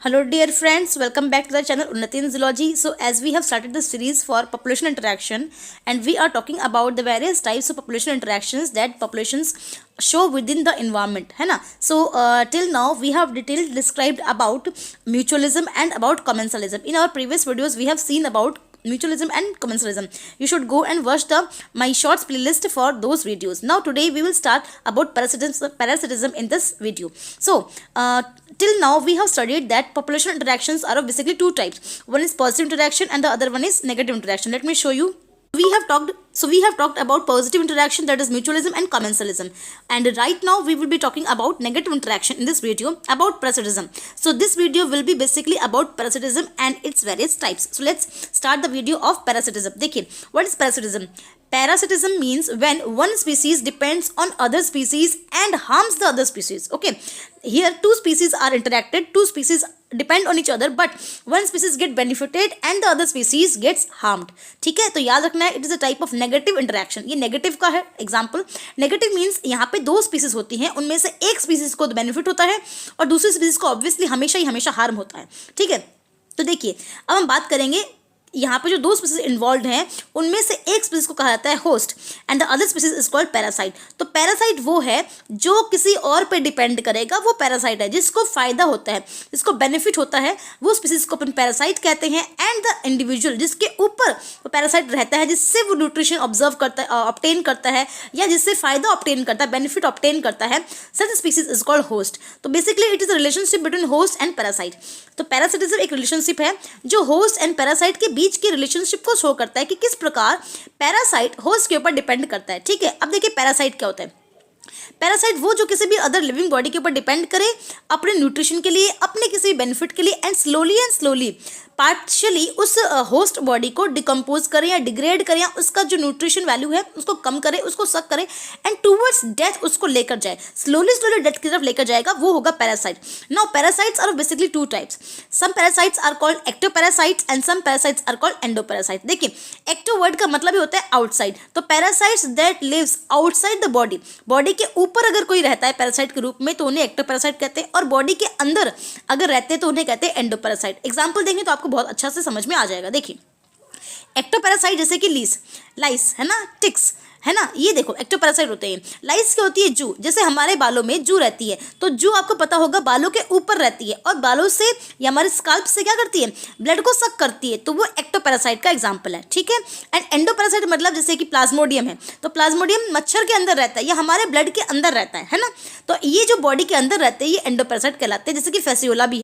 Hello dear friends, welcome back to the channel Unnati in Zoology. So as we have started the series for population interaction and we are talking about the various types of population interactions that populations show within the environment, है ना. So till now we have detailed described about mutualism and about commensalism. In our previous videos we have seen about mutualism and commensalism. You should go and watch the my shorts playlist for those videos. Now today we will start about parasitism in this video. So till now we have studied that population interactions are of basically two types. One is positive interaction and the other one is negative interaction. Let me show you. We have talked about positive interaction, that is mutualism and commensalism, and right now we will be talking about negative interaction in this video about parasitism. So this video will be basically about parasitism and its various types. So let's start the video of parasitism. देखिए, what is parasitism? Parasitism means when one species depends on other species and harms the other species. Okay, here two species are interacted, two species depend on each other, but one species get benefited and the other species gets harmed. ठीक है, तो याद रखना है, it is a type of negative interaction. ये negative का है example. Negative means यहाँ पे दो स्पीसीज होती हैं, उनमें से एक स्पीसीज को बेनिफिट होता है और दूसरी स्पीसीज को ऑब्वियसली हमेशा हार्म होता है. ठीक है, तो देखिए अब हम बात करेंगे यहाँ पे जो दो स्पीसीज इन्वॉल्व हैं उनमें से एक स्पीसीज को कहा जाता है host and the other species is called parasite. तो पैरासाइट वो है जो किसी और पे डिपेंड करेगा, वो पैरासाइट है. जिसको फायदा होता है, जिसको बेनिफिट होता है, वो स्पीसीज को अपन पैरासाइट कहते हैं. एंड द इंडिविजुअल जिसके ऊपर वो पैरासाइट रहता है, जिससे वो न्यूट्रिशन ऑब्जर्व करता है, ऑब्टेन करता है, या जिससे फायदा ऑब्टेन करता है, बेनिफिट ऑब्टेन करता है, सच स्पीसीज इज कॉल्ड होस्ट. तो basically it is a relationship between host and parasite. तो पैरासिटिज्म एक रिलेशनशिप है जो होस्ट एंड पैरासाइट के बीच की रिलेशनशिप को शो करता है कि किस प्रकार पैरासाइट होस्ट के ऊपर डिपेंड करता है. ठीक है, अब देखिए पैरासाइट क्या होता है. पैरासाइट वो जो किसी भी अदर लिविंग बॉडी के ऊपर डिपेंड करे अपने न्यूट्रिशन के लिए, अपने किसी भी बेनिफिट के लिए, एंड स्लोली पार्शियली उस होस्ट बॉडी को डिकम्पोज करे या डिग्रेड करे, या उसका जो न्यूट्रिशन वैल्यू है उसको कम करे, उसको सक करे, एंड टूवर्ड्स डेथ उसको लेकर जाए, स्लोली डेथ की तरफ लेकर जाएगा, वो होगा parasite. Now parasites are basically two types. Some parasites are called ectoparasites and some parasites are called endoparasite. देखिए एक्टो वर्ड का मतलब ही होता है आउटसाइड. तो parasites that lives outside the body, body के ऊपर अगर कोई रहता है पैरासाइट के रूप में तो उन्हें एक्टोपैरासाइट कहते हैं, और बॉडी के अंदर अगर रहते हैं तो उन्हें कहते हैं एंडोपैरासाइट. एग्जाम्पल देंगे तो आपको बहुत अच्छा से समझ में आ जाएगा. देखिए एक्टोपैरासाइट जैसे कि लाइस है ना, टिक्स है ना, ये देखो एक्टोपैरासाइट होते हैं. लाइस क्या होती है? जू. जैसे हमारे बालों में जू रहती है, तो जू आपको पता होगा बालों के ऊपर रहती है और बालों से या हमारे स्काल्प से क्या करती है, ब्लड को सक करती है, तो वो एक्टोपैरासाइट का एग्जाम्पल है. ठीक है, एंड एंडोपैरासाइट मतलब जैसे कि प्लाज्मोडियम है, तो प्लाज्मोडियम मच्छर के अंदर रहता है या हमारे ब्लड के अंदर रहता है ना, तो ये जो बॉडी के अंदर रहते हैं ये एंडोपैरासाइट कहलाते हैं, जैसे कि फेसियोला भी.